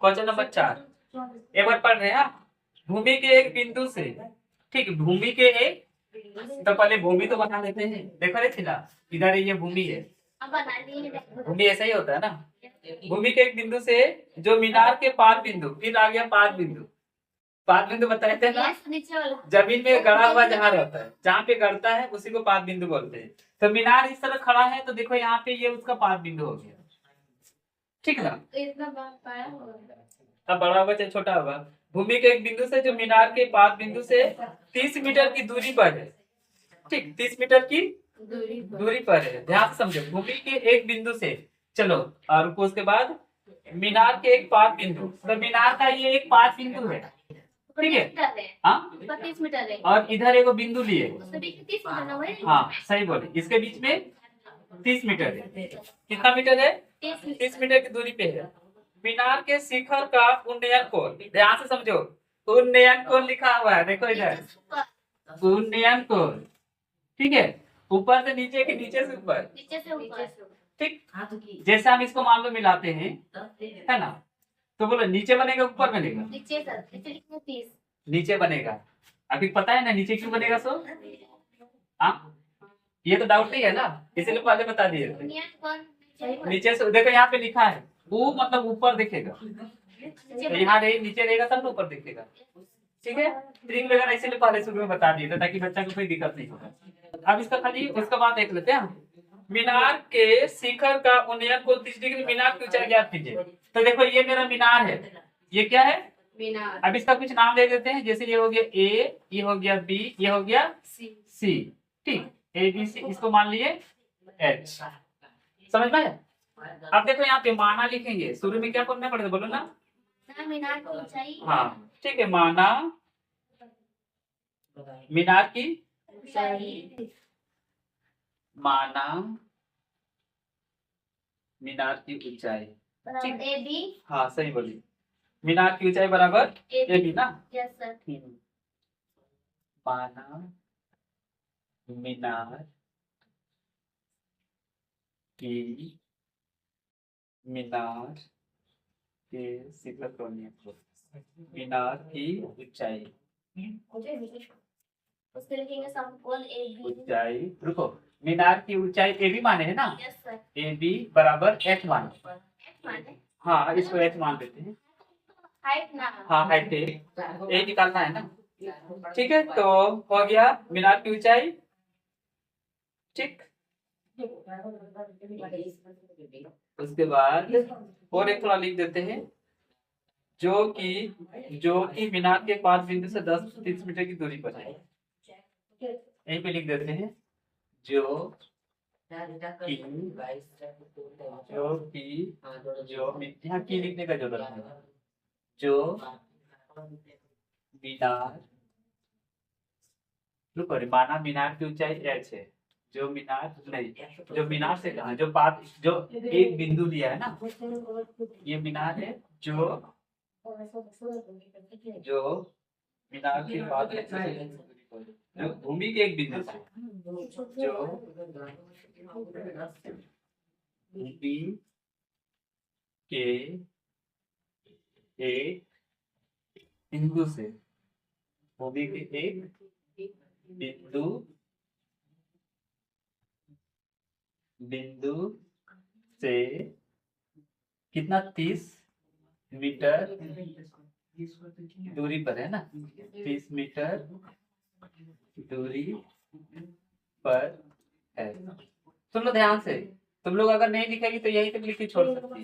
Question number 4 एक बार पढ़ रहे हैं। भूमि के एक बिंदु से, ठीक, भूमि के एक, तो पहले भूमि तो बना लेते हैं। देखो रे थिला, इधर ये भूमि है, भूमि ऐसा ही होता है ना। भूमि के एक बिंदु से जो मीनार के पाद बिंदु, फिर आ गया पाद बिंदु। पाद बिंदु बताए थे ना, जमीन में गड़ा हुआ जहाँ रहता है, जहाँ पे गड़ता है उसी को पाद बिंदु बोलते हैं। तो मीनार इस तरह खड़ा है, तो देखो यहाँ पे ये उसका पाद बिंदु हो गया, ठीक ना। अब बड़ा होगा चाहे छोटा होगा। भूमि के एक बिंदु से जो मीनार के पाद बिंदु से 30 मीटर की दूरी पर है, ठीक, 30 मीटर की दूरी पर है। ध्यान से समझो, भूमि के एक बिंदु से, चलो और रुको, उसके बाद मीनार के एक पाद बिंदु, तो मीनार का ये एक पाद बिंदु है, ठीक है, हाँ 30 मीटर है, और इधर एक बिंदु लिए, हाँ सही बोले, इसके बीच में 30 मीटर है। कितना मीटर है? 30 मीटर की दूरी पे है। मीनार के शिखर का उन्नयन कोण, ध्यान से समझो, उन्नयन कोण लिखा हुआ है, देखो इधर, उन्नयन कोण, ठीक है, ऊपर से नीचे कि नीचे से ऊपर? ठीक, जैसे हम इसको मान लो मिलाते हैं, है ना, तो बोलो नीचे बनेगा ऊपर बनेगा? नीचे सर, नीचे बनेगा। अभी पता है ना नीचे क्यों बनेगा? सो हाँ, ये तो डाउट नहीं है ना, इसीलिए पहले बता दिए। नीचे से देखो, यहाँ पे लिखा है वो, मतलब ऊपर दिखेगा, तो यहाँ रहे नीचे रहेगा तब ना ऊपर दिखेगा, ठीक है। ट्रिक वगैरह इसीलिए पहले शुरू में बता दिए थे ताकि बच्चा को कोई दिक्कत नहीं होगा। अब इसका खाली उसका बात देख लेते हैं। मीनार के शिखर का उन्नयन कोण 30 डिग्री, मीनार की ऊंचाई ज्ञात कीजिए। तो देखो ये मेरा मीनार है, ये क्या है? मीनार। अब इसका कुछ नाम दे देते हैं, जैसे ये हो गया ए, ये हो गया बी, ये हो गया सी, ठीक, ए बी सी, इसको मान लिए एच। समझ में? अब देखो यहाँ पे माना लिखेंगे, शुरू में क्या करना पड़ेगा बोलो ना? मीनार की ऊंचाई, हाँ ठीक है, माना मीनार की ऊंचाई, माना मीनार की ऊंचाई, ठीक, ए बी, हाँ सही बोली, मीनार की ऊंचाई बराबर ए बी ना? Yes sir. माना मीनार की, मीनार के शिखर को, मीनार की ऊंचाई, उसके लिखेंगे समकोण ए बी, ऊंचाई, रुको, मीनार की ऊंचाई ए बी माने है ना? Yes sir. ए बी बराबर एच माने, एच माने, हाँ इसको एच मान देते हैं, हाइट ना, हाँ हाइट ए निकालना है ना, ठीक है। तो हो गया मीनार की ऊंचाई, ठीक। उसके बाद और एक थोड़ा लिख देते हैं, जो कि मीनार के पास बिंदु से 10-30 मीटर की दूरी पर है। यहीं पे लिख देते हैं, जो यहाँ की लिखने का जरूरत है, जो मीनार, रुको, माना मीनार की ऊंचाई एच है, जो मीनार नहीं, जो मीनार से कहा, जो पास, जो एक बिंदु लिया है ना, ये मीनार है, जो मीनार के पास जो भूमि के एक बिंदु से, जो भूमि के एक बिंदु से, भूमि के एक बिंदु से कितना, 30 मीटर दूरी पर है ना, 30 मीटर दूरी पर है। सुन लो ध्यान से, तुम लोग अगर नहीं लिखेगी तो यही तक लिख के छोड़ सकती है,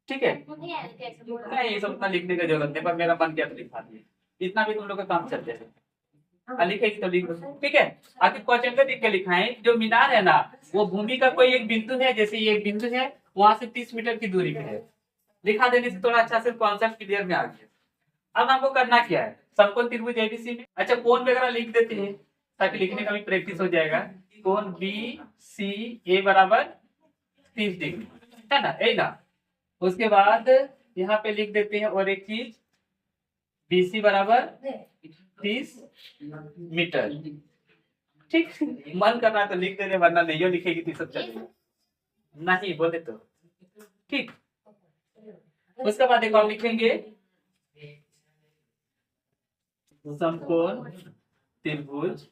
ठीक है। नहीं सब उतना लिखने का जरूरत नहीं, पर मेरा मन क्या तो लिखा दिए, इतना भी तुम लोग का काम चल जाएगा, लिखेगी तो लिख दो, ठीक है। आगे क्वेश्चन में लिख के लिखाएं, जो मीनार है ना वो भूमि का कोई एक बिंदु है, जैसे ये एक बिंदु है, वहां से 30 मीटर की दूरी पे है। लिखा देने से थोड़ा अच्छा से कॉन्सेप्ट क्लियर में आ गया। अब हमको करना क्या है, समकोण त्रिभुज एबीसी में, अच्छा कोण वगैरह लिख देते हैं ताकि लिखने का भी प्रैक्टिस हो जाएगा। कोण बी सी ए बराबर 30 डिग्री, है ना, यही ना। उसके बाद यहाँ पे लिख देते हैं और एक चीज, बीसी बराबर 30 मीटर, ठीक। मन करना तो लिख देने, वरना नहीं लिखेगी तो सब चलेगा, नहीं बोले तो, ठीक। उसके बाद देखो आप लिखेंगे समकोण त्रिभुज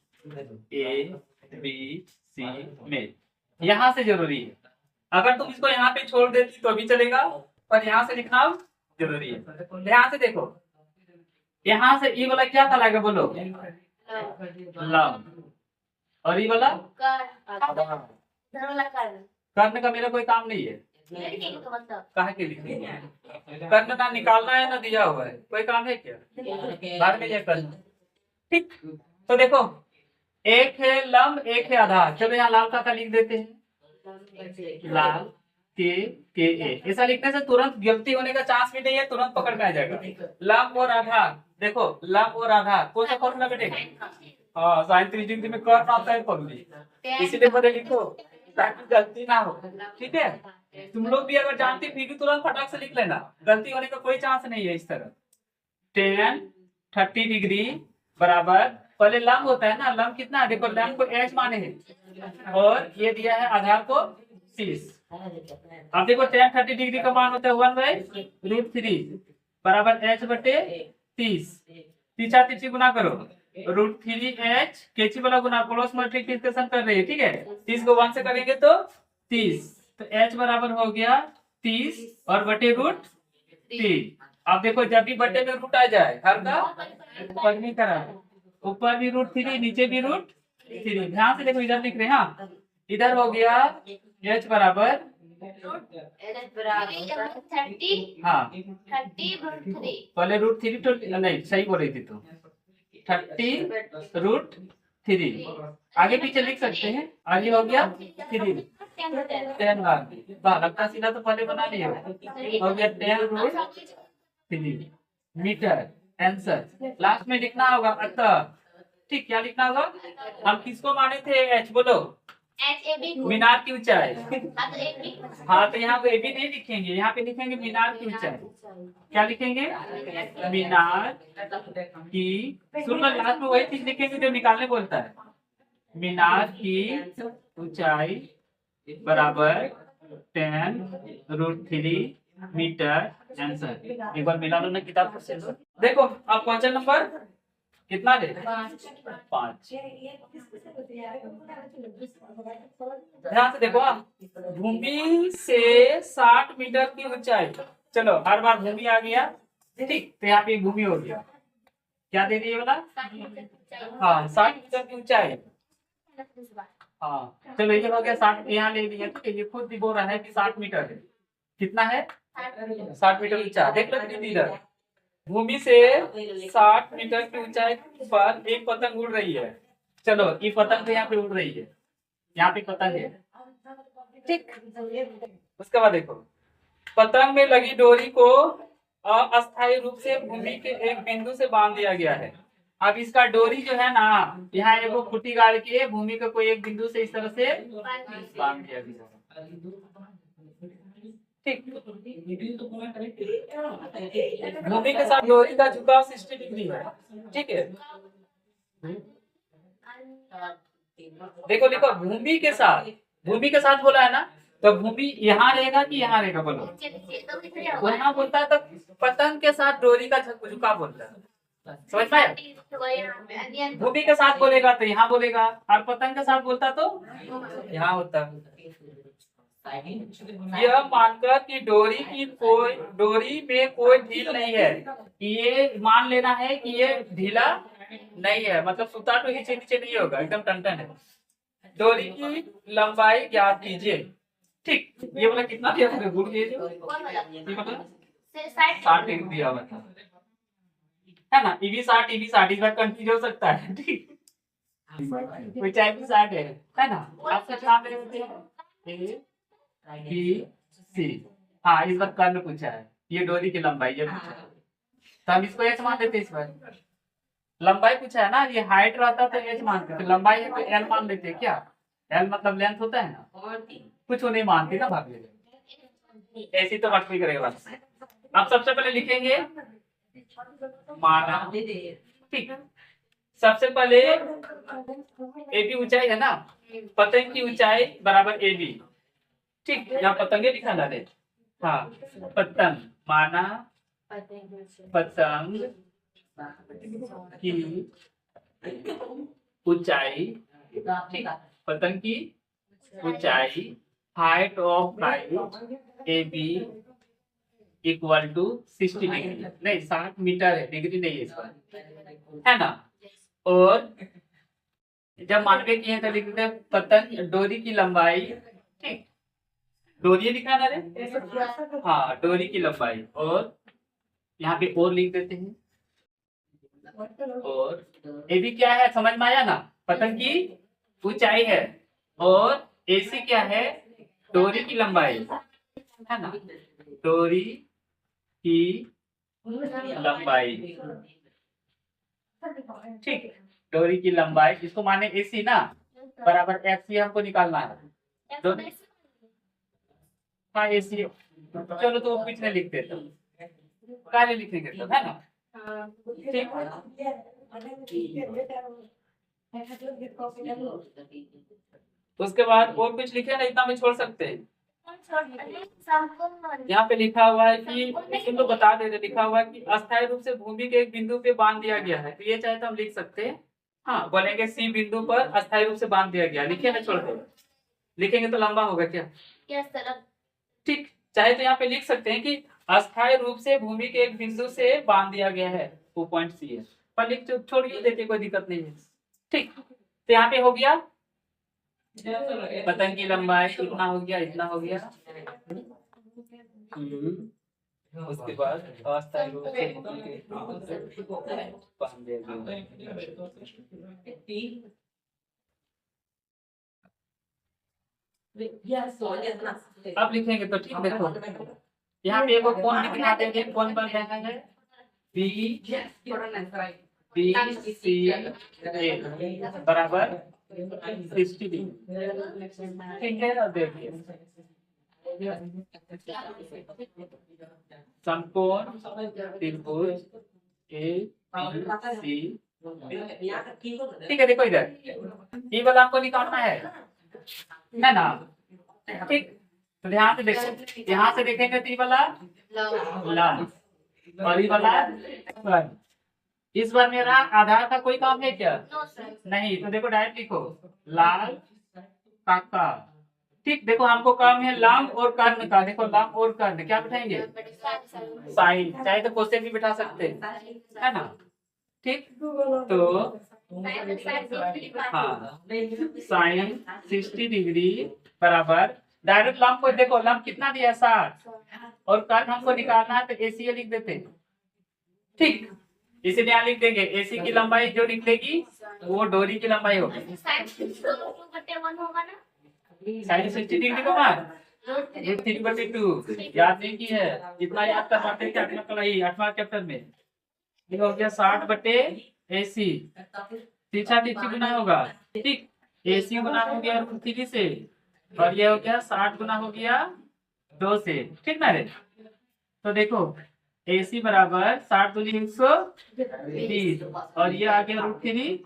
ए बी सी में। यहां से जरूरी है, अगर तुम इसको यहाँ पे छोड़ देती तो भी चलेगा, पर यहाँ से लिखना जरूरी है। ध्यान से देखो, यहाँ से ये वाला क्या कहलाएगा बोलो? लंब। और ये वाला कर्ण का मेरा कोई काम नहीं है। काहे के लिखेंगे? कर्ण ना निकालना है ना दिया हुआ है, कोई काम है क्या? बाद में ये कर्ण। ठीक, तो देखो एक है लंब एक है आधार। चलो यहाँ लाल का लिख देते हैं, लाल के ए। ऐसा लिखने से तुरंत गलती होने का चांस भी नहीं है, तुरंत पकड़ में आ जाएगा। लंब और आधार, देखो लंब और आधार कौन सा फॉर्मूला बैठेगा? हाँ, साइन 3 डिग्री में कर्व आता है पगली, इसीलिए पहले लिखो ताकि गलती ना हो। ठीक है, तुम लोग भी अगर जानते फिर भी तुरंत फटाक से लिख लेना, गलती होने का कोई चांस नहीं है। इस तरह tan 30 डिग्री बराबर, पहले लंब होता है ना, लंब कितना? देखो लंब को h माने हैं और ये दिया है आधार को 30। अब देखो tan 30 डिग्री का मान होता है 1/√3 बराबर h बटे 30। तीसरा तीसरी गुना करो, √3h केची वाला गुना, क्रॉस मल्टीप्लिकेशन कर रहे हैं। ठीक है, 30 को 1 से करेंगे तो 30, तो h बराबर हो गया 30 और बटे √3। अब देखो जब भी बटे में रूट आ जाए, हर का ऊपर नहीं करा, ऊपर भी √3 नीचे भी √3। ध्यान से देखो इधर लिख रहे हैं। हाँ, इधर हो गया h बराबर 30 हाँ 30√3 पहले √3 तो नहीं सही बोल रही थी तो 30√3 आगे पीछे लिख सकते हैं। आगे हो गया 3 10 लगता सीधा तो पहले बना लिया, हो गया 10√3 मीटर आंसर। लास्ट में लिखना होगा अतः। ठीक, क्या लिखना होगा? हम किसको माने थे? h बोलो, मीनार की ऊंचाई। हाँ, तो यहाँ पे AB नहीं लिखेंगे, यहाँ पे लिखेंगे मीनार की ऊंचाई। क्या लिखेंगे? मीनार की, सुन लो लास्ट में वही चीज लिखेंगे जो निकालने बोलता है। मीनार की ऊंचाई बराबर 10√3 मीटर आंसर। एक बार मिला लो ना किताब से। देखो अब क्वेश्चन नंबर कितना दे? 5। ध्यान से देखो, भूमि से 60 मीटर की ऊंचाई। चलो हर बार भूमि आ गया, ठीक, तो यहाँ पे भूमि हो गया। क्या दे दिए वाला? हाँ 60 मीटर की ऊंचाई। हाँ चलो ये हो गया 60, यहाँ ले लिया। ठीक है, ये खुद भी बोल रहा है कि 60 मीटर है। कितना है? 60 मीटर ऊंचा। देख लो इधर, भूमि से 60 मीटर की ऊंचाई पर एक पतंग उड़ रही है। चलो ये पतंग तो यहाँ पे उड़ रही है, यहाँ पे पतंग है। ठीक, उसके बाद देखो पतंग में लगी डोरी को अस्थायी रूप से भूमि के एक बिंदु से बांध दिया गया है। अब इसका डोरी जो है ना, यहाँ एगो खुटी गाड़ के भूमि के कोई एक बिंदु से इस तरह से बांध दिया गया। ठीक, भूमि के साथ डोरी का झुकाव 60 डिग्री है। ठीक है, देखो देखो भूमि के साथ बोला है ना, तो भूमि यहाँ रहेगा कि यहाँ रहेगा बोलो? वहाँ बोलता है तो पतंग के साथ डोरी का झुकाव बोलता है, समझ पाए? भूमि के साथ बोलेगा तो यहाँ बोलेगा, और पतंग के साथ बोलता तो यहाँ होता है। यह मानकर कि डोरी में कोई ढील नहीं है, ये मान लेना है कि ये ढीला नहीं है, मतलब सूता तो नीचे नीचे नहीं होगा, एकदम टन है। डोरी की लंबाई ज्ञात कीजिए। ठीक, ये वाला कितना दिया था? भूल गए जो 60 डिग्री दिया हुआ था, है ना? ये भी 60 इस बार कंफ्यूज हो सकता है। ठीक, ऊंचाई भी 60 है ना? आपके सामने होते हैं ABC। हाँ, इस बार कर्ण पूछा है, ये डोरी की लंबाई ये पूछा है, तो हम इसको h मान देते। इस बार लंबाई पूछा है ना, ये हाइट रहता तो h मानते, तो लंबाई है तो l मान लेते। क्या l मतलब लेंथ होता है ना, कुछ नहीं मानते ना, भाग ले ऐसी तो मत भी करेगा। अब सबसे पहले लिखेंगे माना। ठीक, सबसे पहले AB ऊंचाई है ना, पतंग की ऊंचाई बराबर AB। ठीक, यहाँ पतंगे दिखा रहे। हाँ, पतंग माना पतंग की ऊंचाई, ठीक, पतंग की ऊंचाई height of flight A B equal to 60 degree, नहीं 60 मीटर है, डिग्री नहीं है इस पर, है ना। और जब मानवे की है तो लिखते हैं पतंग डोरी की लंबाई, ठीक, डोरी लिखा ना रे, हाँ डोरी की लंबाई, और यहाँ पे और लिख देते हैं, और ए भी क्या है समझ में आया ना, पतंग की ऊंचाई है, और एसी क्या है, डोरी की लंबाई, है ना, डोरी की लंबाई, ठीक, डोरी की लंबाई, इसको माने एसी ना, बराबर एफसी हमको निकालना है, हाँ एसी, चलो तो वो पीछे लिख देता हूँ, कार्य लिखेंगे तब, है ना, ठीक। उसके बाद और कुछ लिखे ना, इतना में छोड़ सकते हैं। यहाँ पे लिखा हुआ है कि तुमको बता दे रहे, लिखा हुआ है कि अस्थायी रूप से भूमि के एक बिंदु पे बांध दिया गया है, तो ये चाहे तो हम लिख सकते हैं, हाँ बोलेंगे सी बिंदु पर अस्थायी रूप से बांध दिया गया, लिखे ना छोड़ दो, लिखेंगे तो लंबा होगा क्या, ठीक, चाहे तो यहाँ पे लिख सकते हैं कि अस्थायी रूप से भूमि के एक बिंदु से बांध दिया गया है, वो पॉइंट सी है, पर लिख छोड़िए देते, कोई दिक्कत नहीं है, ठीक। तो यहाँ पे हो गया पतंग की लंबाई इतना हो गया, इतना हो गया, उसके बाद अस्थायी रूप से बांध दिया गया। अब लिखेंगे तो ठीक, देखो यहाँ पे एक कोण दिखा देंगे, कोण बन जाएगा है बी सी ए बराबर 60 डिग्री, ठीक है। और देखिए समकोण त्रिभुज ए सी, ठीक है, देखो इधर ये वाला आपको निकालना है ना, ठीक, तो ध्यान से देखो, यहाँ से देखेंगे तो ये वाला लाल और ये वाला वन, इस बार मेरा आधार का कोई काम है क्या, नहीं, तो देखो डायरेक्ट लिखो लाल काका, ठीक, देखो हमको काम है लाम और कर्ण का, देखो लाम और कर्ण क्या बिठाएंगे, साइन, चाहे तो क्वेश्चन भी बिठा सकते हैं, है ना, ठीक, तो हाँ साइन 60 डिग्री बराबर, डायरेक्ट लंब को देखो, लंब कितना दिया 60, और कर्ण हमको निकालना है तो एसी लिख देते हैं, ठीक, इसीलिए यहाँ लिख देंगे एसी की लंबाई जो निकलेगी वो डोरी की लंबाई होगी, साइन 60 डिग्री को मान 3/2, याद नहीं की है, इतना याद कर पाते हैं कि 8वां चैप्टर में ये हो गया 60/AC, तीसरा तीसरी गुना होगा, ठीक, AC गुना हो गया √3 से, और ये हो गया 60 गुना हो गया 2 से, ठीक ना रे, तो देखो AC बराबर 60 दूनी 130, और ये आ गया √3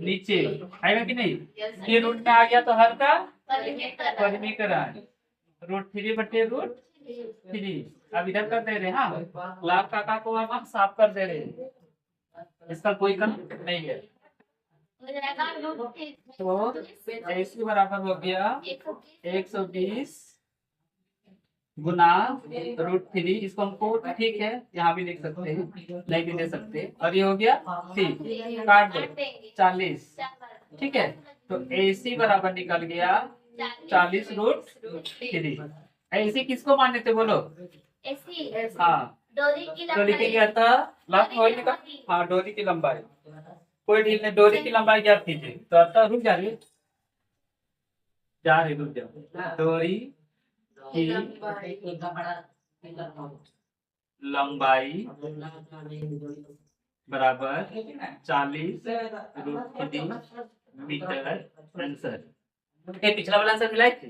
नीचे आएगा कि नहीं, ये रूट में आ गया तो हर का परिमीकरण √3/√3, अब इधर कर दे रहे, हाँ लाभ काका को अब हम साफ कर दे रहे, इसका कोई कम नहीं है, तो AC बराबर हो गया 120 गुना √3, इसको हमको ठीक है यहाँ भी लिख सकते हैं, नहीं भी दे सकते हैं, और ये हो गया 3, काट दो 40, ठीक है, तो AC बराबर निकल गया 40√3। AC किसको मानते थे बोलो, हाँ तो लिखेंगे अतः लंब का, हाँ डोरी की लंबाई, कोई ढील नहीं, डोरी की लंबाई ज्ञात कीजिए, तो अतः रुक जा रही रुक जाओ, डोरी की लंबाई बराबर 40√3 मीटर, आंसर, पिछला वाला आंसर मिला थे।